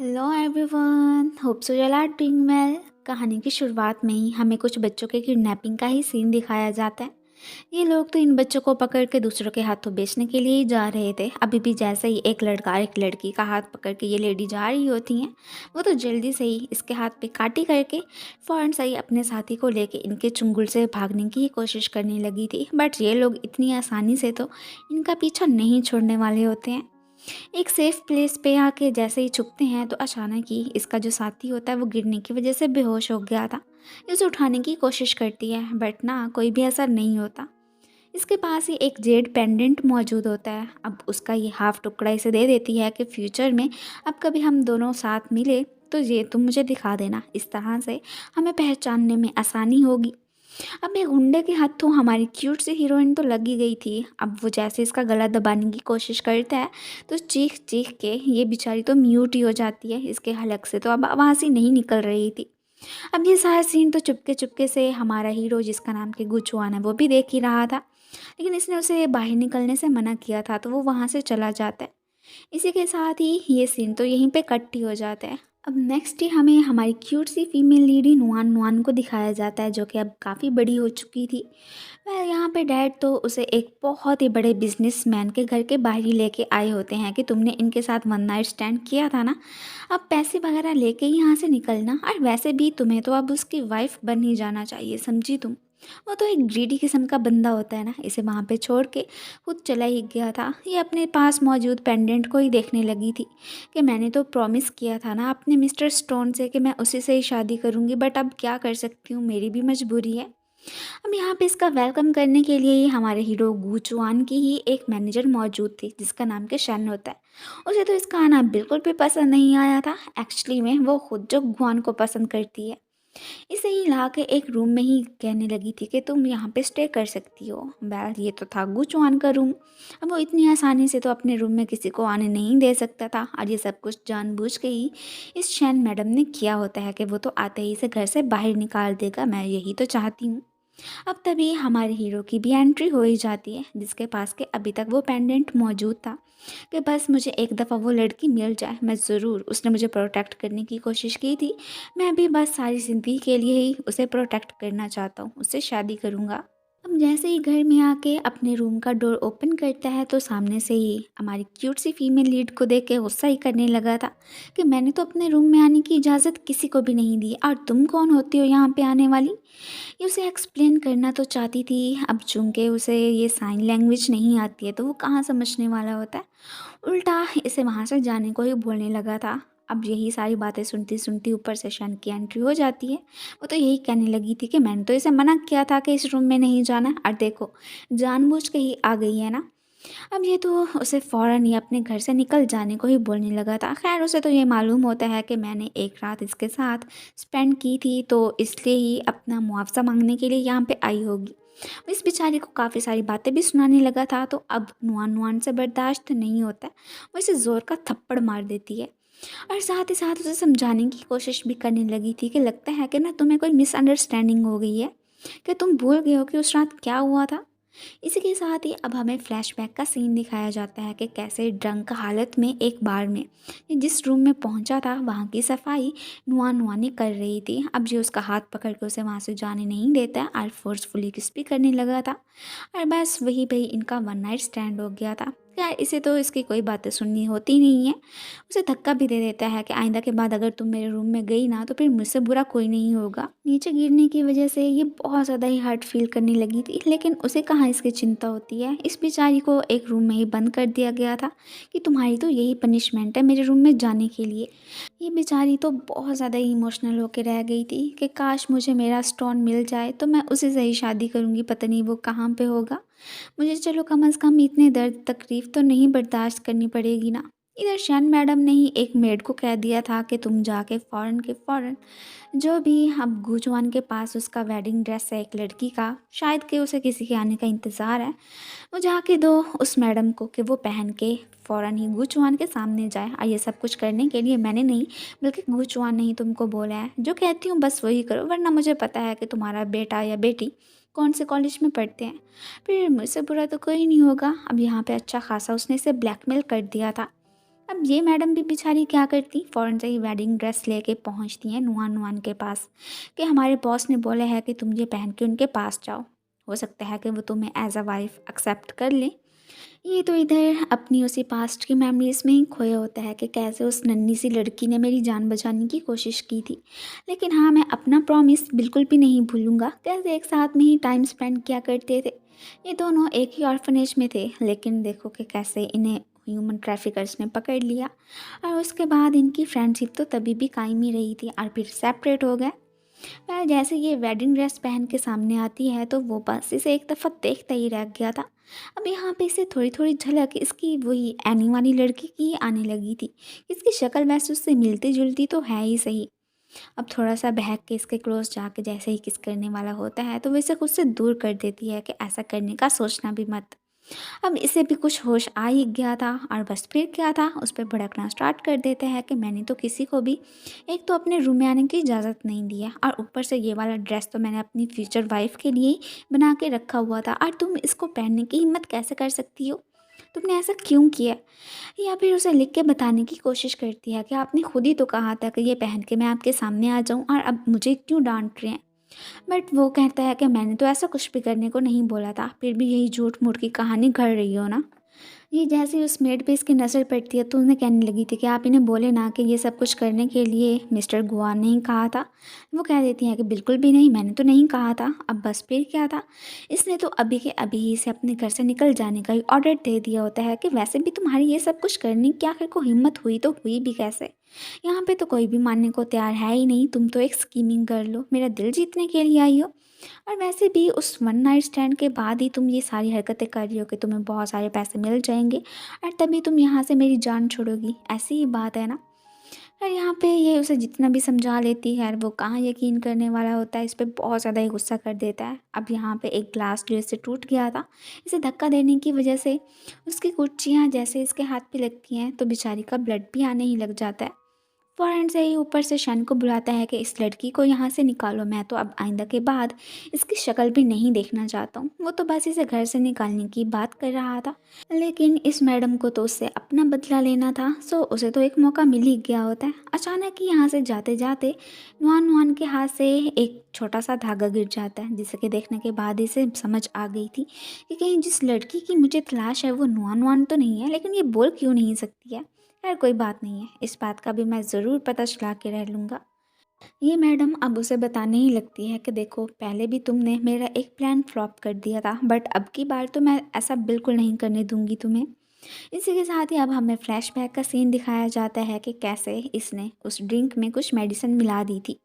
Hello everyone, hope so you are doing well. कहानी की शुरुआत में ही हमें कुछ बच्चों के किडनैपिंग का ही सीन दिखाया जाता है। ये लोग तो इन बच्चों को पकड़ के दूसरों के हाथों बेचने के लिए ही जा रहे थे। अभी भी जैसे ही एक लड़का और एक लड़की का हाथ पकड़ के ये लेडी जा रही होती हैं, वो तो जल्दी से ही इसके हाथ पे काटी करके फ़ौरन से ही अपने साथी को लेके इनके चुंगल से भागने की ही कोशिश करने लगी थी। बट ये लोग इतनी आसानी से तो इनका पीछा नहीं छोड़ने वाले होते हैं। एक सेफ प्लेस पे आके जैसे ही छुपते हैं तो अचानक ही इसका जो साथी होता है वो गिरने की वजह से बेहोश हो गया था। ये उसे उठाने की कोशिश करती है बट ना कोई भी असर नहीं होता। इसके पास ही एक जेड पेंडेंट मौजूद होता है। अब उसका ये हाफ टुकड़ा इसे दे देती है कि फ्यूचर में अब कभी हम दोनों साथ मिले तो ये तुम मुझे दिखा देना, इस तरह से हमें पहचानने में आसानी होगी। अब ये गुंडे के हाथों हमारी क्यूट सी हीरोइन तो लगी गई थी। अब वो जैसे इसका गला दबाने की कोशिश करता है तो चीख चीख के ये बेचारी तो म्यूट ही हो जाती है। इसके हलक से तो अब आवाज़ ही नहीं निकल रही थी। अब ये सारा सीन तो चुपके चुपके से हमारा हीरो, जिसका नाम के गुचुआन है, वो भी देख ही रहा था। लेकिन इसने उसे बाहर निकलने से मना किया था तो वो वहाँ से चला जाता है। इसी के साथ ही ये सीन तो यहीं पे कट ही हो जाता है। अब नेक्स्ट ही हमें हमारी क्यूट सी फीमेल लीड ही नुआन नुआन को दिखाया जाता है, जो कि अब काफ़ी बड़ी हो चुकी थी। वह यहाँ पे डैड तो उसे एक बहुत ही बड़े बिजनेसमैन के घर के बाहर ही लेके आए होते हैं कि तुमने इनके साथ वन नाइट स्टैंड किया था ना, अब पैसे वगैरह लेके ही यहाँ से निकलना, और वैसे भी तुम्हें तो अब उसकी वाइफ बन ही जाना चाहिए, समझी तुम। वो तो एक ग्रीडी किस्म का बंदा होता है ना, इसे वहाँ पे छोड़ के खुद चला ही गया था। ये अपने पास मौजूद पेंडेंट को ही देखने लगी थी कि मैंने तो प्रॉमिस किया था ना अपने मिस्टर स्टोन से कि मैं उसी से ही शादी करूँगी, बट अब क्या कर सकती हूँ, मेरी भी मजबूरी है। अब यहाँ पे इसका वेलकम करने के लिए ही हमारे हीरो गूचुआन की ही एक मैनेजर मौजूद थी, जिसका नाम के शन होता है। उसे तो इसका आना बिल्कुल भी पसंद नहीं आया था। एक्चुअली में वो खुद जो गुआन को पसंद करती है। इसे ही ला के एक रूम में ही कहने लगी थी कि तुम यहाँ पे स्टे कर सकती हो। वेल, ये तो था गुचुआन का रूम। अब वो इतनी आसानी से तो अपने रूम में किसी को आने नहीं दे सकता था, और ये सब कुछ जानबूझ के ही इस शैन मैडम ने किया होता है कि वो तो आते ही इसे घर से बाहर निकाल देगा। मैं यही तो चाहती हूँ। अब तभी हमारे हीरो की भी एंट्री हो ही जाती है, जिसके पास के अभी तक वो पेंडेंट मौजूद था कि बस मुझे एक दफ़ा वो लड़की मिल जाए, मैं ज़रूर, उसने मुझे प्रोटेक्ट करने की कोशिश की थी, मैं भी बस सारी ज़िंदगी के लिए ही उसे प्रोटेक्ट करना चाहता हूँ, उससे शादी करूँगा। अब जैसे ही घर में आके अपने रूम का डोर ओपन करता है तो सामने से ही हमारी क्यूट सी फीमेल लीड को देख के गुस्सा ही करने लगा था कि मैंने तो अपने रूम में आने की इजाज़त किसी को भी नहीं दी, और तुम कौन होती हो यहाँ पे आने वाली। ये उसे एक्सप्लेन करना तो चाहती थी। अब चूंकि उसे ये साइन लैंग्वेज नहीं आती है तो वो कहाँ समझने वाला होता है। उल्टा इसे वहाँ से जाने को ही बोलने लगा था। अब यही सारी बातें सुनती सुनती ऊपर से शन की एंट्री हो जाती है। वो तो यही कहने लगी थी कि मैंने तो इसे मना किया था कि इस रूम में नहीं जाना, और देखो जानबूझ के ही आ गई है ना। अब ये तो उसे फ़ौरन ही अपने घर से निकल जाने को ही बोलने लगा था। खैर, उसे तो ये मालूम होता है कि मैंने एक रात इसके साथ स्पेंड की थी, तो इसलिए ही अपना मुआवज़ा मांगने के लिए यहाँ पे आई होगी। वो इस बेचारी को काफ़ी सारी बातें भी सुनाने लगा था, तो अब नुआन नुआन से बर्दाश्त नहीं होता है। वो इसे ज़ोर का थप्पड़ मार देती है, और साथ ही साथ उसे समझाने की कोशिश भी करने लगी थी कि लगता है कि ना तुम्हें कोई मिसअंडरस्टैंडिंग हो गई है, कि तुम भूल गए हो कि उस रात क्या हुआ था। इसी के साथ ही अब हमें फ्लैशबैक का सीन दिखाया जाता है कि कैसे ड्रंक हालत में एक बार में ये जिस रूम में पहुंचा था वहाँ की सफाई नुआ नुआनी कर रही थी। अब ये उसका हाथ पकड़ के उसे वहाँ से जाने नहीं देता और फोर्सफुली किस भी करने लगा था, और बस वही पे इनका वन नाइट स्टैंड हो गया था। यार, इसे तो इसकी कोई बातें सुननी होती नहीं है। उसे धक्का भी दे देता है कि आइंदा के बाद अगर तुम मेरे रूम में गई ना तो फिर मुझसे बुरा कोई नहीं होगा। नीचे गिरने की वजह से ये बहुत ज़्यादा ही हर्ट फील करने लगी थी, लेकिन उसे कहाँ इसकी चिंता होती है। इस बेचारी को एक रूम में ही बंद कर दिया गया था कि तुम्हारी तो यही पनिशमेंट है मेरे रूम में जाने के लिए। ये बेचारी तो बहुत ज़्यादा ही इमोशनल होकर रह गई थी कि काश मुझे मेरा स्टोन मिल जाए तो मैं उसी से ही शादी करूँगी, पता नहीं वो कहाँ पे होगा। मुझे चलो कम से कम इतने दर्द तकलीफ़ तो नहीं बर्दाश्त करनी पड़ेगी ना। इधर शैन मैडम ने ही एक मेड को कह दिया था कि तुम जाके फ़ौरन के फ़ौरन जो भी अब गूंजवान के पास उसका वेडिंग ड्रेस है एक लड़की का, शायद कि उसे किसी के आने का इंतज़ार है, वो जाके दो उस मैडम को कि वो पहन के फ़ौरन ही गूंजवान के सामने जाए। और ये सब कुछ करने के लिए मैंने नहीं बल्कि गूंजवान ने ही तुमको बोला है। जो कहती हूँ बस वही करो, वरना मुझे पता है कि तुम्हारा बेटा या बेटी कौन से कॉलेज में पढ़ते हैं, फिर मुझसे बुरा तो कोई नहीं होगा। अब यहाँ पे अच्छा खासा उसने इसे ब्लैकमेल कर दिया था। अब ये मैडम भी बेचारी क्या करती, फ़ौरन से ही वेडिंग ड्रेस लेके पहुंचती हैं नुआन नुआन के पास कि हमारे बॉस ने बोला है कि तुम ये पहन के उनके पास जाओ, हो सकता है कि वो तुम्हें एज अ वाइफ एक्सेप्ट कर लें। ये तो इधर अपनी उसी पास्ट की मेमोरीज में ही खोया होता है कि कैसे उस नन्ही सी लड़की ने मेरी जान बचाने की कोशिश की थी। लेकिन हाँ, मैं अपना प्रॉमिस बिल्कुल भी नहीं भूलूंगा, कैसे एक साथ में ही टाइम स्पेंड किया करते थे। ये दोनों एक ही ऑर्फनेज में थे, लेकिन देखो कि कैसे इन्हें ह्यूमन ट्रैफिकर्स ने पकड़ लिया। और उसके बाद इनकी फ्रेंडशिप तो तभी भी कायम ही रही थी और फिर सेपरेट हो गए। पर जैसे ये वेडिंग ड्रेस पहन के सामने आती है तो वो बस इसे एक दफ़ा देखता ही रह गया था। अब यहाँ पे इसे थोड़ी थोड़ी झलक इसकी वही एनी वाली लड़की की आने लगी थी। इसकी शक्ल वैसे उससे मिलती जुलती तो है ही सही। अब थोड़ा सा बहक के इसके क्लोज जाके जैसे ही किस करने वाला होता है तो वैसे खुद से दूर कर देती है कि ऐसा करने का सोचना भी मत। अब इसे भी कुछ होश आ ही गया था और बस फिर क्या था, उस पर भड़कना स्टार्ट कर देते हैं कि मैंने तो किसी को भी एक तो अपने रूम में आने की इजाज़त नहीं दी है और ऊपर से ये वाला ड्रेस तो मैंने अपनी फ्यूचर वाइफ के लिए ही बना के रखा हुआ था और तुम इसको पहनने की हिम्मत कैसे कर सकती हो, तुमने ऐसा क्यों किया। या फिर उसे लिख के बताने की कोशिश करती है कि आपने खुद ही तो कहा था कि ये पहन के मैं आपके सामने आ जाऊं और अब मुझे क्यों डांट रहे हैं। बट वो कहता है कि मैंने तो ऐसा कुछ भी करने को नहीं बोला था, फिर भी यही झूठ मूठ की कहानी गढ़ रही हो ना। ये जैसे ही उस मेड पे इसकी नज़र पड़ती है तो उन्हें कहने लगी थी कि आप इन्हें बोले ना कि ये सब कुछ करने के लिए मिस्टर गुआ ने ही कहा था। वो कह देती हैं कि बिल्कुल भी नहीं, मैंने तो नहीं कहा था। अब बस फिर क्या था, इसने तो अभी के अभी ही इसे अपने घर से निकल जाने का ही ऑर्डर दे दिया होता है कि वैसे भी तुम्हारी ये सब कुछ करने की आखिर को हिम्मत हुई तो हुई भी कैसे। यहाँ पे तो कोई भी मानने को तैयार है ही नहीं, तुम तो एक स्कीमिंग कर लो, मेरा दिल जीतने के लिए आई हो। और वैसे भी उस वन नाइट स्टैंड के बाद ही तुम ये सारी हरकतें कर रही हो कि तुम्हें बहुत सारे पैसे मिल जाएंगे और तभी तुम यहाँ से मेरी जान छोड़ोगी, ऐसी ही बात है ना। और यहाँ पे ये उसे जितना भी समझा लेती है वो कहाँ यकीन करने वाला होता है, इस पर बहुत ज़्यादा ही गुस्सा कर देता है। अब यहाँ पे एक ग्लास जो इससे टूट गया था, इसे धक्का देने की वजह से उसकी कुर्चियाँ जैसे इसके हाथ पे लगती हैं तो बेचारी का ब्लड भी आने ही लग जाता है। फ़ौरन से ही ऊपर से शन को बुलाता है कि इस लड़की को यहाँ से निकालो, मैं तो अब आइंदा के बाद इसकी शक्ल भी नहीं देखना चाहता हूँ। वो तो बस इसे घर से निकालने की बात कर रहा था, लेकिन इस मैडम को तो उससे अपना बदला लेना था, सो उसे तो एक मौका मिल ही गया होता है। अचानक ही यहाँ से जाते जाते नुआन नुआन के हाथ से एक छोटा सा धागा गिर जाता है, जिसे कि देखने के बाद इसे समझ आ गई थी कि कहीं जिस लड़की की मुझे तलाश है वो नुआन नुआन तो नहीं है, लेकिन ये बोल क्यों नहीं सकती है। खैर कोई बात नहीं है, इस बात का भी मैं ज़रूर पता चला के रह लूँगा। ये मैडम अब उसे बताने ही लगती है कि देखो पहले भी तुमने मेरा एक प्लान फ्लॉप कर दिया था, बट अब की बार तो मैं ऐसा बिल्कुल नहीं करने दूंगी तुम्हें। इसी के साथ ही अब हमें फ्लैशबैक का सीन दिखाया जाता है कि कैसे इसने उस ड्रिंक में कुछ मेडिसिन मिला दी थी।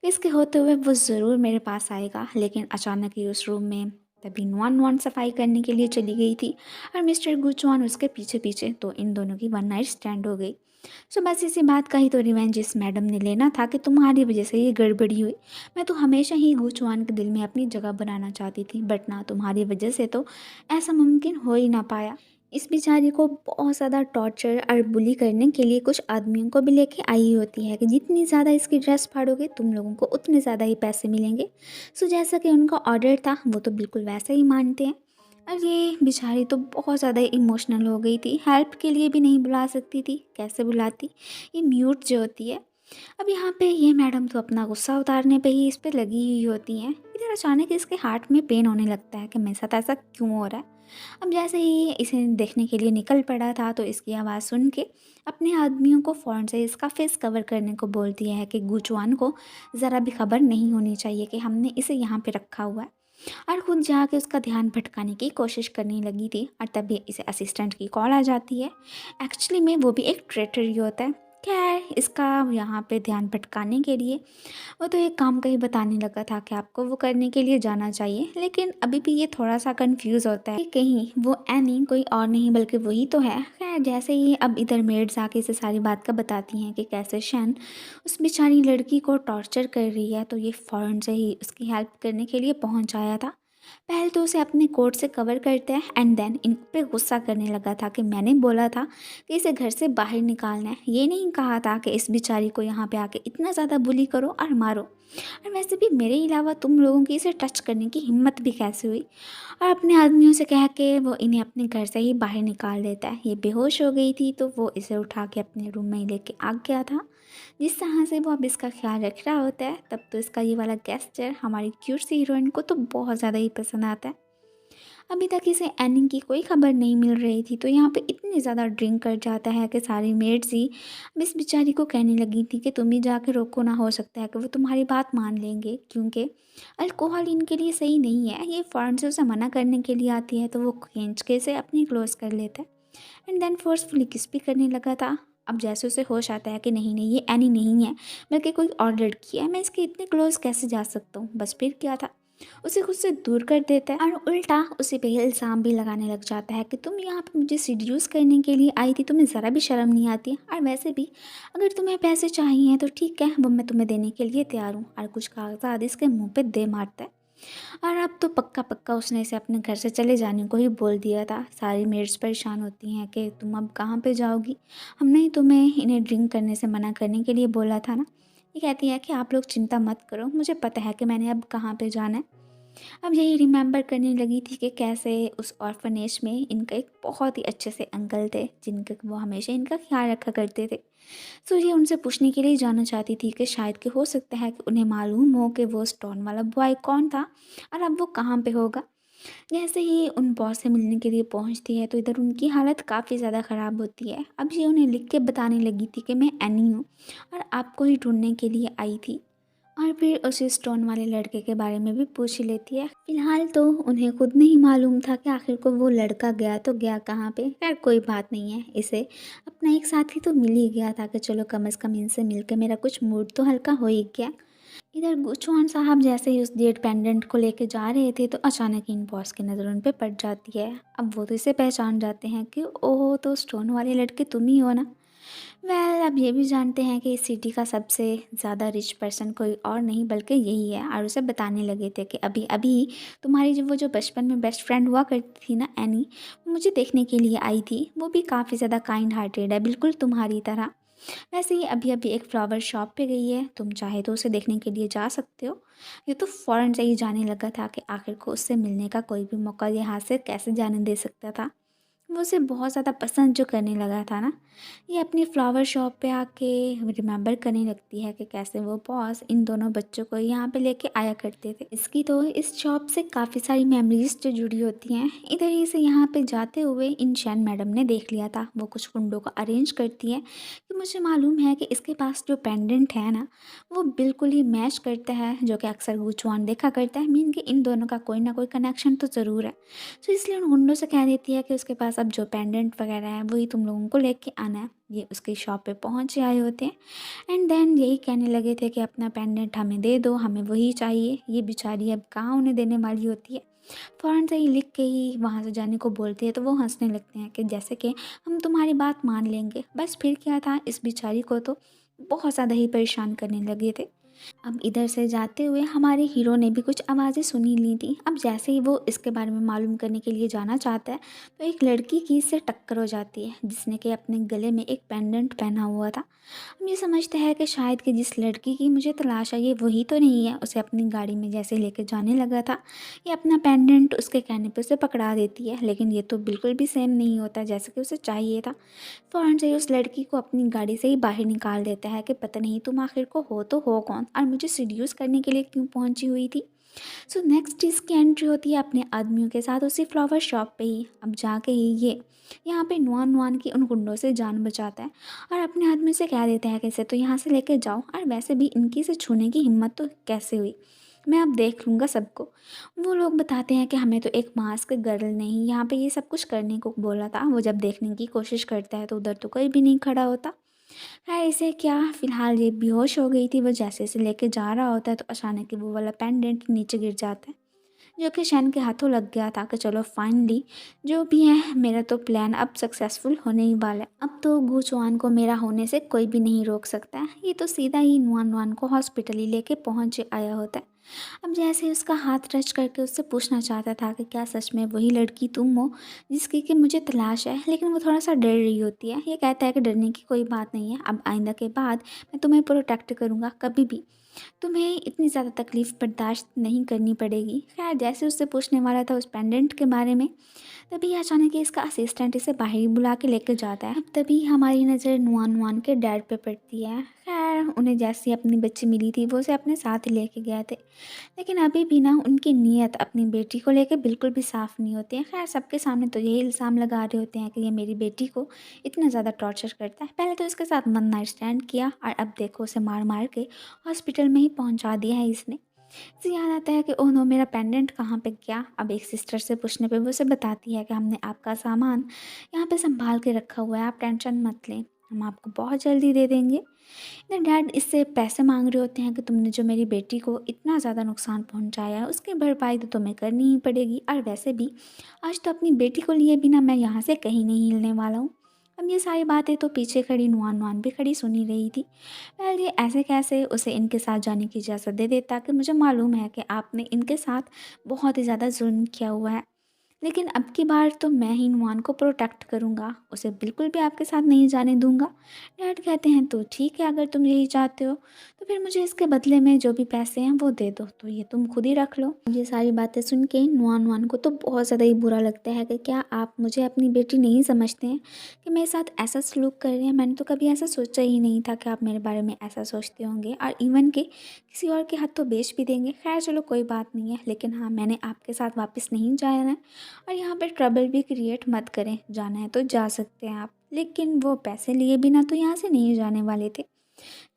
इसके होते हुए वो ज़रूर मेरे पास आएगा, लेकिन अचानक ही उस रूम में तभी नुआन नुआन सफाई करने के लिए चली गई थी और मिस्टर गुचवान उसके पीछे पीछे, तो इन दोनों की वन नाइट स्टैंड हो गई। सो बस इसी बात का ही तो रिवेंज इस मैडम ने लेना था कि तुम्हारी वजह से ये गड़बड़ी हुई। मैं तो हमेशा ही गुचवान के दिल में अपनी जगह बनाना चाहती थी, बट ना तुम्हारी वजह से तो ऐसा मुमकिन हो ही ना पाया। इस बेचारी को बहुत ज़्यादा टॉर्चर और बुली करने के लिए कुछ आदमियों को भी लेके आई होती है कि जितनी ज़्यादा इसकी ड्रेस फाड़ोगे तुम लोगों को उतने ज़्यादा ही पैसे मिलेंगे। सो जैसा कि उनका ऑर्डर था वो तो बिल्कुल वैसा ही मानते हैं। और ये बेचारी तो बहुत ज़्यादा इमोशनल हो गई थी, हेल्प के लिए भी नहीं बुला सकती थी, कैसे बुलाती, ये म्यूट जो होती है। अब यहाँ पे ये मैडम तो अपना गुस्सा उतारने पे ही इस पे लगी हुई होती हैं। इधर अचानक इसके हार्ट में पेन होने लगता है कि मेरे साथ ऐसा क्यों हो रहा है। अब जैसे ही इसे देखने के लिए निकल पड़ा था तो इसकी आवाज़ सुन के अपने आदमियों को फ़ौरन से इसका फेस कवर करने को बोलती है कि गुचवान को ज़रा भी खबर नहीं होनी चाहिए कि हमने इसे यहाँ पे रखा हुआ है, और खुद जाके उसका ध्यान भटकाने की कोशिश करने लगी थी। और तभी इसे असिस्टेंट की कॉल आ जाती है। एक्चुअली में वो भी एक ट्रेटर ही होता है। खैर इसका यहाँ पे ध्यान भटकाने के लिए वो तो एक काम का ही बताने लगा था कि आपको वो करने के लिए जाना चाहिए, लेकिन अभी भी ये थोड़ा सा कंफ्यूज होता है कि कहीं वो एनी कोई और नहीं बल्कि वही तो है। खैर जैसे ही अब इधर मेड्स आके इसे सारी बात का बताती हैं कि कैसे शन उस बेचारी लड़की को टॉर्चर कर रही है, तो ये फ़ौरन से ही उसकी हेल्प करने के लिए पहुंच आया था। पहले तो उसे अपने कोट से कवर करता है एंड देन इन पे गुस्सा करने लगा था कि मैंने बोला था कि इसे घर से बाहर निकालना है, ये नहीं कहा था कि इस बेचारी को यहाँ पे आके इतना ज़्यादा बुली करो और मारो। और वैसे भी मेरे अलावा तुम लोगों की इसे टच करने की हिम्मत भी कैसे हुई। और अपने आदमियों से कह के वो इन्हें अपने घर से ही बाहर निकाल देता है। ये बेहोश हो गई थी तो वो इसे उठा के अपने रूम में ही लेके आ गया था। जिस तरह से वो अब इसका ख्याल रख रहा होता है, तब तो इसका ये वाला गेस्चर हमारी क्यूट सी हीरोइन को तो बहुत ज़्यादा ही पसंद आता है। अभी तक इसे एनी की कोई खबर नहीं मिल रही थी, तो यहाँ पे इतनी ज़्यादा ड्रिंक कर जाता है कि सारी मेड्स ही अब इस बेचारी को कहने लगी थी कि तुम ही जाके रोको ना, हो सकता है कि वो तुम्हारी बात मान लेंगे, क्योंकि अल्कोहल इनके लिए सही नहीं है। ये फ़ौरन से उसे मना करने के लिए आती है तो वो खींच के इसे अपनी क्लोज कर लेता है एंड देन फोर्सफुली किस भी करने लगा था। अब जैसे उसे होश आता है कि नहीं नहीं, ये एनी नहीं है बल्कि कोई और लड़की है, मैं इसके इतने क्लोज कैसे जा सकता हूँ, बस फिर क्या था, उसे खुद से दूर कर देता है और उल्टा उसी पे इल्ज़ाम भी लगाने लग जाता है कि तुम यहाँ पे मुझे सीड्यूस करने के लिए आई थी, तुम्हें ज़रा भी शर्म नहीं आती। और वैसे भी अगर तुम्हें पैसे चाहिए तो ठीक है, वो मैं तुम्हें देने के लिए तैयार हूँ। और कुछ कागजात इसके मुंह पे दे मारता है। और अब तो पक्का पक्का उसने इसे अपने घर से चले जाने को ही बोल दिया था। सारी मेड्स परेशान होती हैं कि तुम अब कहाँ पे जाओगी, हमने ही तुम्हें इन्हें ड्रिंक करने से मना करने के लिए बोला था ना। ये कहती है कि आप लोग चिंता मत करो, मुझे पता है कि मैंने अब कहाँ पे जाना है। अब यही रिमेंबर करने लगी थी कि कैसे उस ऑर्फनेज में इनका एक बहुत ही अच्छे से अंकल थे जिनका वो हमेशा इनका ख्याल रखा करते थे। सो ये उनसे पूछने के लिए जाना चाहती थी कि शायद कि हो सकता है कि उन्हें मालूम हो कि वो स्टोन वाला बॉय कौन था और अब वो कहाँ पे होगा। जैसे ही उन बॉस से मिलने के लिए पहुंचती है तो इधर उनकी हालत काफ़ी ज़्यादा ख़राब होती है। अब ये उन्हें लिख के बताने लगी थी कि मैं एनी हूँ और आपको ही ढूंढने के लिए आई थी। और फिर उसी स्टोन वाले लड़के के बारे में भी पूछ ही लेती है। फिलहाल तो उन्हें खुद नहीं मालूम था कि आखिर को वो लड़का गया तो गया कहाँ पे। खैर कोई बात नहीं है, इसे अपना एक साथी तो मिल ही गया था कि चलो कम से कम इनसे मिलकर मेरा कुछ मूड तो हल्का हो ही गया। इधर चौहान साहब जैसे ही उस जेड पेंडेंट को लेके जा रहे थे तो अचानक इन बॉस की नज़र उन पे पड़ जाती है। अब वो तो इसे पहचान जाते हैं कि ओह, तो स्टोन वाले लड़के तुम ही हो ना। अब ये भी जानते हैं कि इस सिटी का सबसे ज़्यादा रिच पर्सन कोई और नहीं बल्कि यही है। और उसे बताने लगे थे कि अभी अभी तुम्हारी जो वो जो बचपन में बेस्ट फ्रेंड हुआ करती थी ना एनी, वो मुझे देखने के लिए आई थी। वो भी काफ़ी ज़्यादा काइंड हार्टेड है, बिल्कुल तुम्हारी तरह। वैसे ही अभी अभी एक फ्लावर शॉप पे गई है, तुम चाहे तो उसे देखने के लिए जा सकते हो। ये तो फ़ौरन से ही जाने लगा था कि आखिर को उससे मिलने का कोई भी मौका ये हाथ से कैसे जाने दे सकता था। वो उसे बहुत ज़्यादा पसंद जो करने लगा था ना। ये अपनी फ्लावर शॉप पे आके रिमेंबर करने लगती है कि कैसे वो बॉस इन दोनों बच्चों को यहाँ पे लेके आया करते थे। इसकी तो इस शॉप से काफ़ी सारी मेमोरीज जो जुड़ी होती हैं। इधर ही से यहाँ पे जाते हुए इन शैन मैडम ने देख लिया था। वो कुछ कुंडों को अरेंज करती है कि मुझे मालूम है कि इसके पास जो पेंडेंट है ना, वो बिल्कुल ही मैच करता है जो कि अक्सर गुचवान देखा करता है। मीन कि इन दोनों का कोई ना कोई कनेक्शन तो ज़रूर है। तो इसलिए उन गुंडों से कह देती है कि उसके पास अब जो पेंडेंट वगैरह है वही तुम लोगों को लेके आना है। ये उसकी शॉप पे पहुंच आए होते हैं एंड देन यही कहने लगे थे कि अपना पेंडेंट हमें दे दो, हमें वही चाहिए। ये बेचारी अब कहाँ उन्हें देने वाली होती है। फ़ौरन से ही लिख के ही वहाँ से जाने को बोलती है तो वो हंसने लगते हैं कि जैसे कि हम तुम्हारी बात मान लेंगे। बस फिर क्या था, इस बेचारी को तो बहुत ज़्यादा ही परेशान करने लगे थे। अब इधर से जाते हुए हमारे हीरो ने भी कुछ आवाज़ें सुनी ली थी। अब जैसे ही वो इसके बारे में मालूम करने के लिए जाना चाहता है तो एक लड़की की इससे टक्कर हो जाती है जिसने कि अपने गले में एक पेंडेंट पहना हुआ था। हम ये समझते हैं कि शायद कि जिस लड़की की मुझे तलाश है ये वही तो नहीं है। उसे अपनी गाड़ी में जैसे लेकर जाने लगा था, ये अपना पेंडेंट उसके कहने पे उसे पकड़ा देती है, लेकिन ये तो बिल्कुल भी सेम नहीं होता जैसे कि उसे चाहिए था। फ़ौरन से ही उस लड़की को अपनी गाड़ी से ही बाहर निकाल देता है कि पता नहीं तुम आखिर को हो तो हो कौन और मुझे सीड्यूस करने के लिए क्यों पहुंची हुई थी। सो नेक्स्ट इसकी एंट्री होती है अपने आदमियों के साथ उसी फ्लावर शॉप पे ही। अब जाके ही ये यहाँ पे नुआन नुआन की उन गुंडों से जान बचाता है और अपने आदमी से कह देता है कि इसे तो यहाँ से लेके जाओ, और वैसे भी इनकी से छूने की हिम्मत तो कैसे हुई, मैं अब देख लूँगा सबको। वो लोग बताते हैं कि हमें तो एक मास्क गर्ल ने ही यहाँ पे ये सब कुछ करने को बोला था। वो जब देखने की कोशिश करता है तो उधर तो कोई भी नहीं खड़ा होता। खैर इसे क्या, फ़िलहाल ये बेहोश हो गई थी। वो जैसे इसे लेके जा रहा होता है तो अचानक ही वो वाला पेंडेंट नीचे गिर जाता है जो कि शैन के हाथों लग गया था कि चलो फाइनली जो भी है मेरा तो प्लान अब सक्सेसफुल होने ही वाला है। अब तो गुचुआन को मेरा होने से कोई भी नहीं रोक सकता है। ये तो सीधा ही नुआन नुआन को हॉस्पिटल ही लेके पहुँच आया होता है। अब जैसे ही उसका हाथ टच करके उससे पूछना चाहता था कि क्या सच में वही लड़की तुम हो जिसकी कि मुझे तलाश है, लेकिन वो थोड़ा-सा डर रही होती है। ये कहता है कि डरने की कोई बात नहीं है, अब आइंदा के बाद मैं तुम्हें प्रोटेक्ट करूँगा, कभी भी तुम्हें इतनी ज़्यादा तकलीफ़ बर्दाश्त नहीं करनी पड़ेगी। ख़ैर जैसे उससे पूछने वाला था उस पेंडेंट के बारे में, तभी अचानक ही इसका असिस्टेंट इसे बाहर ही बुला के लेकर जाता है। अब तभी हमारी नज़र नुआन नुआन के डैड पे पड़ती है। ख़ैर उन्हें जैसे ही अपनी बच्ची मिली थी वो उसे अपने साथ ही लेके गए थे। लेकिन अभी भी ना उनकी नीयत अपनी बेटी को लेके बिल्कुल भी साफ़ नहीं होती है। ख़ैर सबके सामने तो यही इल्ज़ाम लगा रहे होते हैं कि ये मेरी बेटी को इतना ज़्यादा टॉर्चर करता है। पहले तो इसके साथ वन नाइट स्टैंड किया और अब देखो उसे मार-मार के हॉस्पिटल में ही पहुँचा दिया है इसने। इसे याद आता है कि ओह नो मेरा पेंडेंट कहाँ पे गया? अब एक सिस्टर से पूछने पे वो उसे बताती है कि हमने आपका सामान यहाँ पे सँभाल के रखा हुआ है, आप टेंशन मत लें, हम आपको बहुत जल्दी दे देंगे। इधर डैड इससे पैसे माँग रहे होते हैं कि तुमने जो मेरी बेटी को इतना ज़्यादा नुकसान पहुँचाया है, उसकी भरपाई तो तुम्हें करनी ही पड़ेगी और वैसे भी आज तो अपनी बेटी को लिए बिना मैं यहाँ से कहीं नहीं हिलने वाला हूँ। अब ये सारी बातें तो पीछे खड़ी नुआन नुआन भी खड़ी सुन ही रही थी। वेल ये ऐसे कैसे उसे इनके साथ जाने की इजाज़त दे देता कि मुझे मालूम है कि आपने इनके साथ बहुत ही ज़्यादा ज़ुल्म किया हुआ है। लेकिन अब की बार तो मैं ही नुआन को प्रोटेक्ट करूँगा, उसे बिल्कुल भी आपके साथ नहीं जाने दूँगा। डैड कहते हैं तो ठीक है अगर तुम यही चाहते हो, तो फिर मुझे इसके बदले में जो भी पैसे हैं वो दे दो, तो ये तुम खुद ही रख लो। ये सारी बातें सुन के नुआन नुआन को तो बहुत ज़्यादा ही बुरा लगता है कि क्या आप मुझे अपनी बेटी नहीं समझते हैं कि मेरे साथ ऐसा सलूक कर रहे हैं। मैंने तो कभी ऐसा सोचा ही नहीं था कि आप मेरे बारे में ऐसा सोचते होंगे और इवन कि किसी और के हाथ तो बेच भी देंगे। खैर चलो कोई बात नहीं है, लेकिन हाँ मैंने आपके साथ वापस नहीं जाना है और यहाँ पे ट्रबल भी क्रिएट मत करें, जाना है तो जा सकते हैं आप। लेकिन वो पैसे लिए बिना तो यहाँ से नहीं जाने वाले थे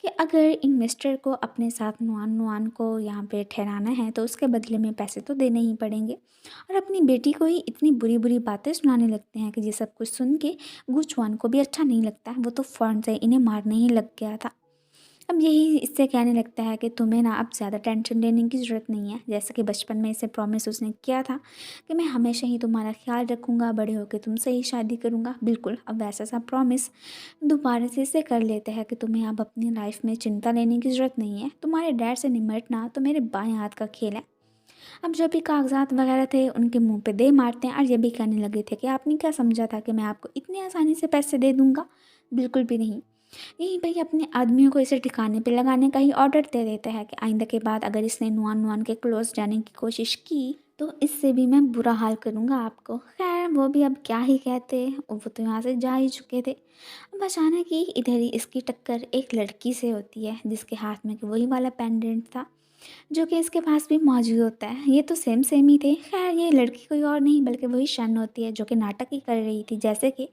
कि अगर इन्वेस्टर को अपने साथ नुआन नुआन को यहाँ पे ठहराना है तो उसके बदले में पैसे तो देने ही पड़ेंगे। और अपनी बेटी को ही इतनी बुरी बुरी बातें सुनाने लगते हैं कि ये सब कुछ सुन के गुचवान को भी अच्छा नहीं लगता है। वो तो फ़ौरन से इन्हें मारने ही लग गया था। अब यही इससे कहने लगता है कि तुम्हें ना अब ज़्यादा टेंशन लेने की ज़रूरत नहीं है। जैसे कि बचपन में इसे प्रॉमिस उसने किया था कि मैं हमेशा ही तुम्हारा ख्याल रखूँगा, बड़े होकर तुमसे ही शादी करूँगा। बिल्कुल अब वैसा सा प्रॉमिस दोबारा से इसे कर लेते हैं कि तुम्हें अब अपनी लाइफ में चिंता लेने की ज़रूरत नहीं है। तुम्हारे डैड से निमटना तो मेरे बाएं हाथ का खेल है। अब जो भी कागज़ात वगैरह थे उनके मुँह पे दे मारते हैं और ये भी कहने लगे थे कि आपने क्या समझा था कि मैं आपको इतनी आसानी से पैसे दे दूँगा? बिल्कुल भी नहीं। यहीं पे ही अपने आदमियों को इसे ठिकाने पे लगाने का ही ऑर्डर दे देता है कि आइंदा के बाद अगर इसने नुआन नुआन के क्लोज जाने की कोशिश की तो इससे भी मैं बुरा हाल करूँगा आपको। खैर वो भी अब क्या ही कहते, वो तो यहाँ से जा ही चुके थे। अब अचानक ही इधर ही इसकी टक्कर एक लड़की से होती है जिसके हाथ में कि वही वाला पेंडेंट था जो कि इसके पास भी मौजूद होता है। ये तो सेम सेम ही थे। खैर ये लड़की कोई और नहीं बल्कि वही शन होती है जो कि नाटक ही कर रही थी। जैसे कि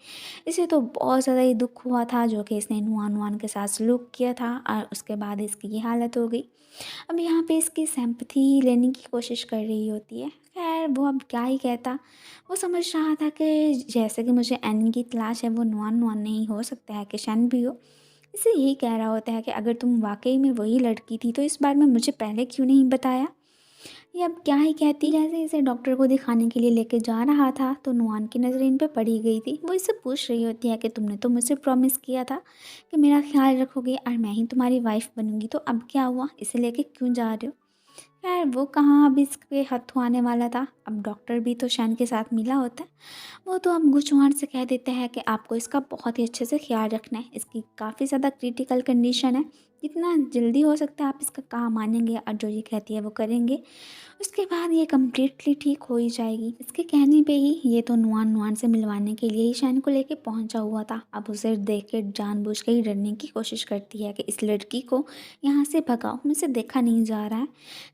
इसे तो बहुत ज़्यादा ही दुख हुआ था जो कि इसने नुआन नुआन के साथ सलूक किया था और उसके बाद इसकी ये हालत हो गई। अब यहाँ पे इसकी सिंपैथी लेने की कोशिश कर रही होती है। खैर वो अब क्या ही कहता। वो समझ रहा था कि जैसे कि मुझे एनी की तलाश है वो नुआन नुआन नहीं हो सकता है कि शन भी हो। इसे यही कह रहा होता है कि अगर तुम वाक़ई में वही लड़की थी तो इस बारे में मुझे पहले क्यों नहीं बताया? ये अब क्या ही कहती। जैसे इसे डॉक्टर को दिखाने के लिए लेके जा रहा था तो नुआन की नज़र इन पे पड़ी गई थी। वो इससे पूछ रही होती है कि तुमने तो मुझसे प्रॉमिस किया था कि मेरा ख़्याल रखोगे और मैं ही तुम्हारी वाइफ़ बनूँगी, तो अब क्या हुआ? इसे लेके क्यों जा रहे हो? खैर वो कहाँ अब इसके हत्थों आने वाला था। अब डॉक्टर भी तो शैन के साथ मिला होता है। वो तो अब गुचवान से कह देता है कि आपको इसका बहुत ही अच्छे से ख्याल रखना है, इसकी काफ़ी ज़्यादा क्रिटिकल कंडीशन है, जितना जल्दी हो सकता है आप इसका काम मानेंगे और जो ये कहती है वो करेंगे, उसके बाद ये कम्प्लीटली ठीक हो ही जाएगी। इसके कहने पे ही ये तो नुआन नुआन से मिलवाने के लिए ही शैन को लेके पहुंचा हुआ था। अब उसे देख के जानबूझ के ही डरने की कोशिश करती है कि इस लड़की को यहाँ से भगाओ, मुझसे देखा नहीं जा रहा है।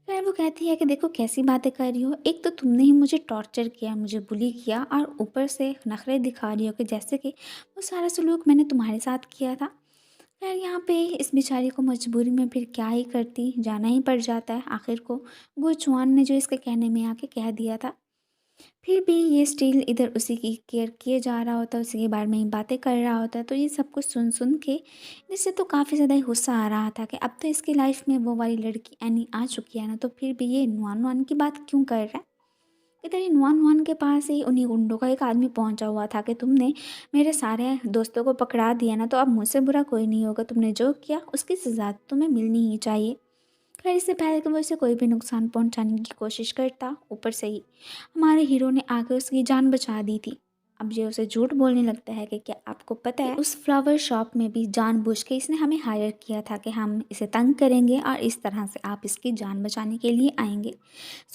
फिर वो कहती है कि देखो कैसी बातें कर रही हो, एक तो तुमने ही मुझे टॉर्चर किया, मुझे बुली किया और ऊपर से नखरे दिखा रही हो कि जैसे कि वो सारा सलूक मैंने तुम्हारे साथ किया था। खैर यहाँ पे इस बेचारी को मजबूरी में फिर क्या ही करती, जाना ही पड़ जाता है आखिर को। गुचवान ने जो इसके कहने में आके कह दिया था। फिर भी ये स्टिल इधर उसी की केयर किए जा रहा होता है, उसी के बारे में ही बातें कर रहा होता है। तो ये सब कुछ सुन सुन के जिससे तो काफ़ी ज़्यादा ही गुस्सा आ रहा था कि अब तो इसकी लाइफ में वो वाली लड़की एनी आ चुकी है ना, तो फिर भी ये नुआन नुआन की बात क्यों कर रहा है। इधर ही नुआन नुआन के पास ही उन्हीं गुंडों का एक आदमी पहुंचा हुआ था कि तुमने मेरे सारे दोस्तों को पकड़ा दिया ना, तो अब मुझसे बुरा कोई नहीं होगा, तुमने जो किया उसकी सज़ा तुम्हें मिलनी ही चाहिए। खैर इससे पहले कि वो उसे कोई भी नुकसान पहुंचाने की कोशिश करता, ऊपर से ही हमारे हीरो ने आकर उसकी जान बचा दी थी। अब ये उसे झूठ बोलने लगता है कि क्या आपको पता है कि उस फ्लावर शॉप में भी जानबूझ के इसने हमें हायर किया था कि हम इसे तंग करेंगे और इस तरह से आप इसकी जान बचाने के लिए आएंगे।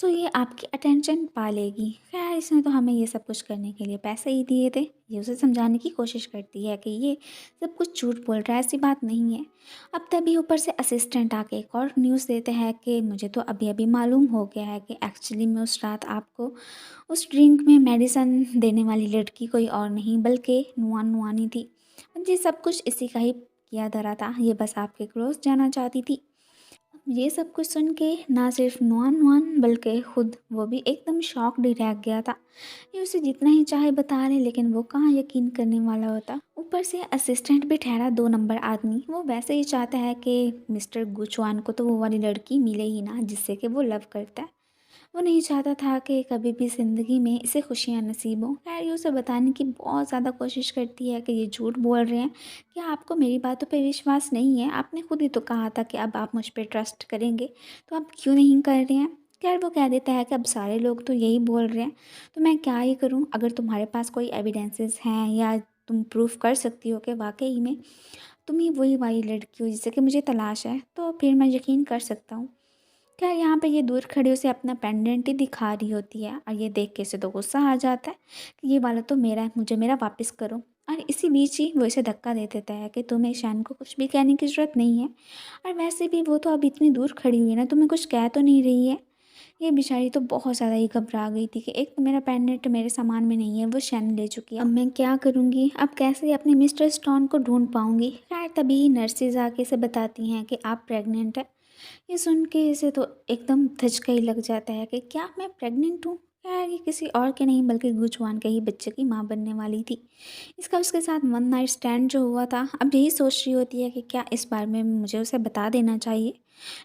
सो ये आपकी अटेंशन पा लेगी। खैर इसने तो हमें ये सब कुछ करने के लिए पैसे ही दिए थे। ये उसे समझाने की कोशिश करती है कि ये सब कुछ झूठ बोल रहा है, ऐसी बात नहीं है। अब तभी ऊपर से असिस्टेंट आके एक और न्यूज़ देते हैं कि मुझे तो अभी अभी मालूम हो गया है कि एक्चुअली में उस रात आपको उस ड्रिंक में मेडिसन देने वाली लड़की कोई और नहीं बल्कि नुआन नुआनी थी। जी सब कुछ इसी का ही किया धरा था, ये बस आपके क्लोज जाना चाहती थी। ये सब कुछ सुन के ना सिर्फ नुआन नुआन बल्कि खुद वो भी एकदम शॉक्ड ही रह गया था। ये उसे जितना ही चाहे बता रहे लेकिन वो कहाँ यकीन करने वाला होता। ऊपर से असिस्टेंट भी ठहरा 2 नंबर आदमी, वो वैसे ही चाहता है कि मिस्टर गुचवान को तो वो वाली लड़की मिले ही ना जिससे कि वो लव करता है। वो नहीं चाहता था कि कभी भी ज़िंदगी में इसे खुशियाँ नसीब हों। खैर ये उसे बताने की बहुत ज़्यादा कोशिश करती है कि ये झूठ बोल रहे हैं, कि आपको मेरी बातों पे विश्वास नहीं है, आपने खुद ही तो कहा था कि अब आप मुझ पे ट्रस्ट करेंगे, तो आप क्यों नहीं कर रहे हैं। खैर वो कह देता है कि अब सारे लोग तो यही बोल रहे हैं, तो मैं क्या ही करूं। अगर तुम्हारे पास कोई एविडेंसेस हैं या तुम प्रूफ कर सकती हो कि वाकई में तुम ही वही वाली लड़की हो जिससे कि मुझे तलाश है, तो फिर मैं यकीन कर सकता हूँ। क्या यहाँ पे ये दूर खड़ी उसे अपना पेंडेंट ही दिखा रही होती है और ये देख के इसे तो गुस्सा आ जाता है कि ये वाला तो मेरा है, मुझे मेरा वापस करो। और इसी बीच ही वो इसे धक्का दे देता है कि तुम्हें ईशान को कुछ भी कहने की ज़रूरत नहीं है, और वैसे भी वो तो अब इतनी दूर खड़ी हुई है ना, तुम्हें कुछ कह तो नहीं रही है। ये बेचारी तो बहुत ज़्यादा ही घबरा गई थी कि एक तो मेरा पेंडेंट मेरे सामान में नहीं है, वो शैन ले चुकी है, अब मैं क्या करूँगी, अब कैसे अपने मिस्टर स्टोन को ढूंढ पाऊँगी। खैर तभी नर्सेज आके इसे बताती हैं कि आप प्रेग्नेंट है। ये सुन के इसे तो एकदम धचका ही लग जाता है कि क्या मैं प्रेग्नेंट हूँ। खैर ये किसी और के नहीं बल्कि गुजवान के ही बच्चे की माँ बनने वाली थी। इसका उसके साथ वन नाइट स्टैंड जो हुआ था, अब यही सोच रही होती है कि क्या इस बारे में मुझे उसे बता देना चाहिए,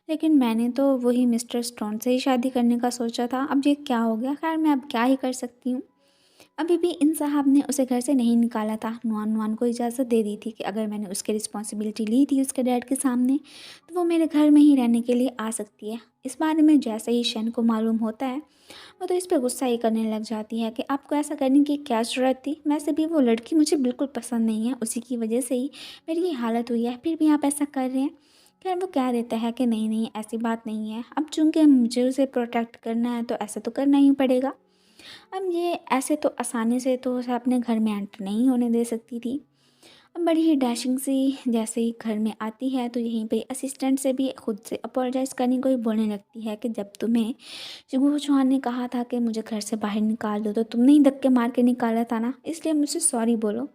लेकिन मैंने तो वही मिस्टर स्टोन से ही शादी करने का सोचा था, अब ये क्या हो गया। खैर मैं अब क्या ही कर सकती हूँ। अभी भी इन साहब ने उसे घर से नहीं निकाला था, नुआन नुआन को इजाज़त दे दी थी कि अगर मैंने उसकी रिस्पॉन्सिबिलिटी ली थी उसके डैड के सामने, तो वो मेरे घर में ही रहने के लिए आ सकती है। इस बारे में जैसे ही शन को मालूम होता है, वो तो इस पर गुस्सा ही करने लग जाती है कि आपको ऐसा करने की क्या ज़रूरत थी, वैसे भी वो लड़की मुझे बिल्कुल पसंद नहीं है, उसी की वजह से ही मेरी ये हालत हुई है, फिर भी आप ऐसा कर रहे हैं। खैर वो कह देता है कि नहीं नहीं ऐसी बात नहीं है, अब चूंकि मुझे उसे प्रोटेक्ट करना है तो ऐसा तो करना ही पड़ेगा। अब ये ऐसे तो आसानी से तो उसे अपने घर में एंटर नहीं होने दे सकती थी। अब बड़ी ही डैशिंग सी जैसे ही घर में आती है तो यहीं पे असिस्टेंट से भी खुद से अपोलोजाइज़ करने को ही बोलने लगती है कि जब तुम्हें शिबू चौहान ने कहा था कि मुझे घर से बाहर निकाल दो तो तुमने ही धक्के मार के निकाला था ना, इसलिए मुझसे सॉरी बोलो।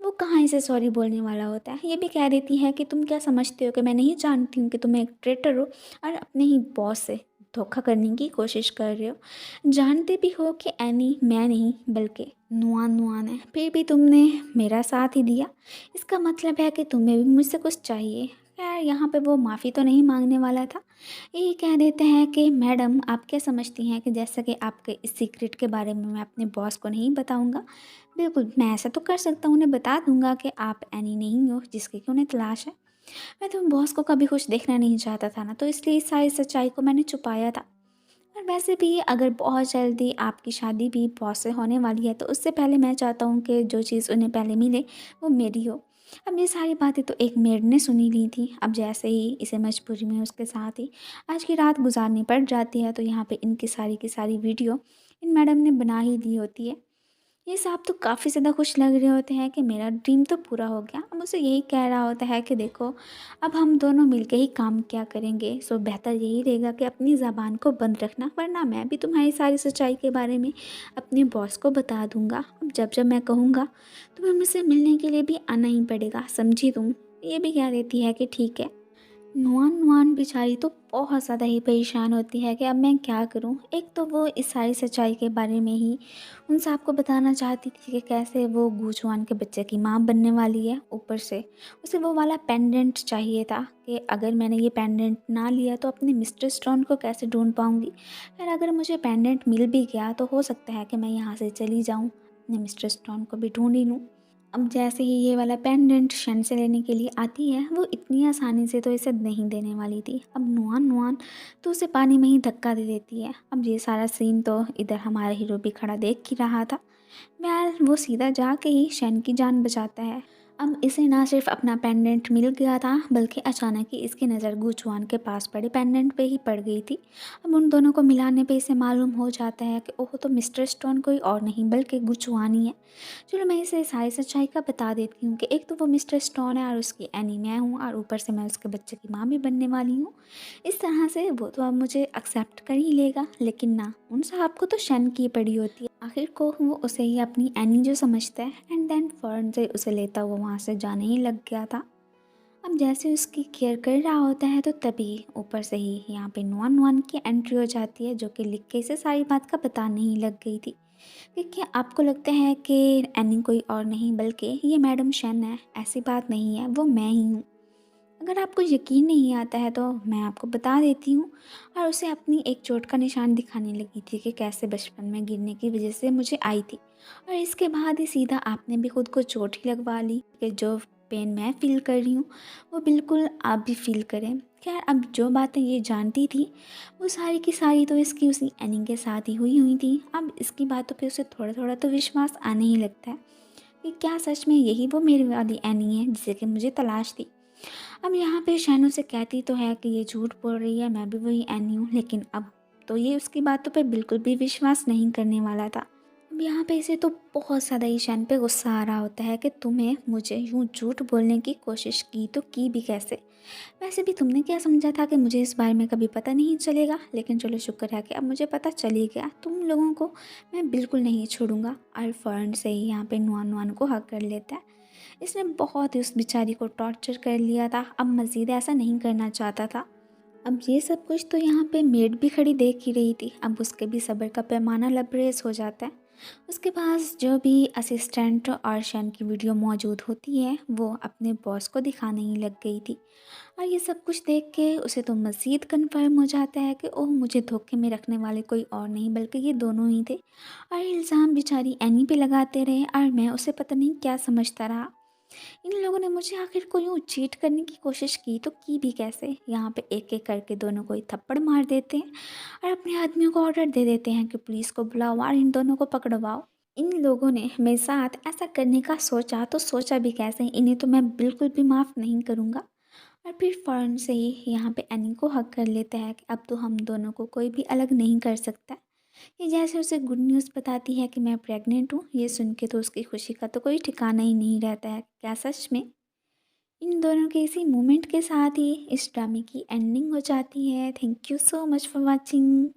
वो कहाँ इसे सॉरी बोलने वाला होता है। ये भी कह देती है कि तुम क्या समझते हो कि मैं नहीं जानती हूँ कि तुम एक ट्रेटर हो और अपने ही बॉस से धोखा करने की कोशिश कर रहे हो। जानते भी हो कि एनी मैं नहीं बल्कि नुआन नुआन है, फिर भी तुमने मेरा साथ ही दिया। इसका मतलब है कि तुम्हें भी मुझसे कुछ चाहिए। खैर यहाँ पे वो माफ़ी तो नहीं मांगने वाला था, यही कह देते हैं कि मैडम आप क्या समझती हैं कि जैसा कि आपके इस सीक्रेट के बारे में मैं अपने बॉस को नहीं बताऊंगा। बिल्कुल मैं ऐसा तो कर सकता हूँ, उन्हें बता दूंगा कि आप एनी नहीं हो जिसकी कि उन्हें तलाश है। मैं तो बॉस को कभी खुश देखना नहीं चाहता था ना, तो इसलिए इस सारी सच्चाई को मैंने छुपाया था। और वैसे भी अगर बहुत जल्दी आपकी शादी भी बॉस से होने वाली है तो उससे पहले मैं चाहता हूँ कि जो चीज़ उन्हें पहले मिले वो मेरी हो। अब ये सारी बातें तो एक मेड ने सुनी ली थी। अब जैसे ही इसे मजबूरी में उसके साथ ही आज की रात गुजारनी पड़ जाती है, तो यहाँ पे इनकी सारी की सारी वीडियो इन मैडम ने बना ही दी होती है। ये साहब तो काफ़ी ज़्यादा खुश लग रहे होते हैं कि मेरा ड्रीम तो पूरा हो गया। अब उसे यही कह रहा होता है कि देखो अब हम दोनों मिलके ही काम क्या करेंगे, सो बेहतर यही रहेगा कि अपनी ज़बान को बंद रखना, वरना मैं भी तुम्हारी सारी सच्चाई के बारे में अपने बॉस को बता दूंगा। अब जब जब मैं कहूँगा तुम्हें मुझसे मिलने के लिए भी आना ही पड़ेगा, समझी तुम। ये भी कह देती है कि ठीक है। नुआन नुआन बेचारी तो बहुत ज़्यादा ही परेशान होती है कि अब मैं क्या करूं। एक तो वो इस सारी सच्चाई के बारे में ही उन साहब को बताना चाहती थी कि कैसे वो गूजवान के बच्चे की माँ बनने वाली है, ऊपर से उसे वो वाला पेंडेंट चाहिए था कि अगर मैंने ये पेंडेंट ना लिया तो अपने मिस्टर स्टोन को कैसे ढूंढ पाऊँगी। फिर अगर मुझे पेंडेंट मिल भी गया तो हो सकता है कि मैं यहाँ से चली जाऊँ, अपने मिस्टर स्टोन को भी ढूंढ ही लूँ। अब जैसे ही ये वाला पेंडेंट शन से लेने के लिए आती है, वो इतनी आसानी से तो इसे नहीं देने वाली थी। अब नुआन नुआन तो उसे पानी में ही धक्का दे देती है। अब ये सारा सीन तो इधर हमारा हीरो भी खड़ा देख ही रहा था। वेल वो सीधा जाके ही शन की जान बचाता है। अब इसे ना सिर्फ अपना पेंडेंट मिल गया था, बल्कि अचानक ही इसकी नज़र गुचुआन के पास पड़े पेंडेंट पे ही पड़ गई थी। अब उन दोनों को मिलाने पे इसे मालूम हो जाता है कि ओह, तो मिस्टर स्टोन कोई और नहीं बल्कि गुचुआन ही है। चलो मैं इसे सारी सच्चाई का बता देती हूँ कि एक तो वो मिस्टर स्टोन है और उसकी एनी मैं हूँ, और ऊपर से मैं उसके बच्चे की माँ भी बनने वाली हूँ। इस तरह से वो तो अब मुझे एक्सेप्ट कर ही लेगा, लेकिन ना, उन साहब को तो शन की पड़ी होती है। आखिर को वो उसे ही अपनी एनी जो समझता है, एंड देन फ़ौरन से उसे लेता हुआ वहाँ से जाने ही लग गया था। अब जैसे उसकी केयर कर रहा होता है, तो तभी ऊपर से ही यहाँ पे नुआन नुआन की एंट्री हो जाती है, जो कि लिख के इसे सारी बात का बताने ही लग गई थी कि क्या आपको लगता है कि एनी कोई और नहीं बल्कि ये मैडम शन है? ऐसी बात नहीं है, वो मैं ही हूँ। अगर आपको यकीन नहीं आता है तो मैं आपको बता देती हूँ। और उसे अपनी एक चोट का निशान दिखाने लगी थी कि कैसे बचपन में गिरने की वजह से मुझे आई थी। और इसके बाद ही सीधा आपने भी खुद को चोट ही लगवा ली कि जो पेन मैं फ़ील कर रही हूँ वो बिल्कुल आप भी फ़ील करें। खैर, अब जो बातें ये जानती थी वो सारी की सारी तो इसकी उसी एनी के साथ ही हुई थी। अब इसकी बातों पे उसे थोड़ा थोड़ा तो विश्वास आने ही लगता है कि क्या सच में यही वो मेरी वाली एनी है जिसे कि मुझे तलाश थी। अब यहाँ पे शैनू से कहती तो है कि ये झूठ बोल रही है, मैं भी वही एनी हूँ, लेकिन अब तो ये उसकी बातों पे बिल्कुल भी विश्वास नहीं करने वाला था। अब यहाँ पे इसे तो बहुत ज़्यादा ही शैन पे गुस्सा आ रहा होता है कि तुम्हें मुझे यूँ झूठ बोलने की कोशिश की तो की भी कैसे? वैसे भी तुमने क्या समझा था कि मुझे इस बारे में कभी पता नहीं चलेगा? लेकिन चलो, शुक्र है कि अब मुझे पता चल ही गया। तुम लोगों को मैं बिल्कुल नहीं छोड़ूंगा। और फ़ौरन से ही यहाँ पे नुआन नुआन को हक कर लेता है। इसने बहुत ही उस बेचारी को टॉर्चर कर लिया था, अब मज़ीद ऐसा नहीं करना चाहता था। अब ये सब कुछ तो यहाँ पे मेड भी खड़ी देख ही रही थी। अब उसके भी सब्र का पैमाना लबरेज हो जाता है। उसके पास जो भी असिस्टेंट और शन की वीडियो मौजूद होती है, वो अपने बॉस को दिखाने ही लग गई थी। और ये सब कुछ देख के उसे तो मज़ीद कन्फर्म हो जाता है कि ओह, मुझे धोखे में रखने वाले कोई और नहीं बल्कि ये दोनों ही थे। और इल्ज़ाम बेचारी एनी पे लगाते रहे और मैं उसे पता नहीं क्या समझता रहा। इन लोगों ने मुझे आखिर को यूँ चीट करने की कोशिश की तो की भी कैसे? यहाँ पे एक एक करके दोनों को ही थप्पड़ मार देते हैं और अपने आदमियों को ऑर्डर दे देते हैं कि पुलिस को बुलाओ और इन दोनों को पकड़वाओ। इन लोगों ने मेरे साथ ऐसा करने का सोचा तो सोचा भी कैसे? इन्हें तो मैं बिल्कुल भी माफ़ नहीं करूँगा। और फिर फ़ौरन से ही यहाँ पे एनी को हक कर लेता है कि अब तो हम दोनों को कोई भी अलग नहीं कर सकता। ये जैसे उसे गुड न्यूज़ बताती है कि मैं प्रेग्नेंट हूँ, ये सुन के तो उसकी खुशी का तो कोई ठिकाना ही नहीं रहता है। क्या सच में? इन दोनों के इसी मोमेंट के साथ ही इस ड्रामे की एंडिंग हो जाती है। Thank you so much for watching.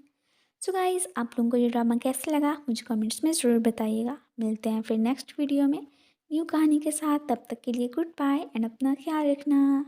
So guys, आप लोगों को ये ड्रामा कैसा लगा मुझे कमेंट्स में ज़रूर बताइएगा। मिलते हैं फिर नेक्स्ट वीडियो में न्यू कहानी के साथ। तब तक के लिए गुड बाय एंड अपना ख्याल रखना।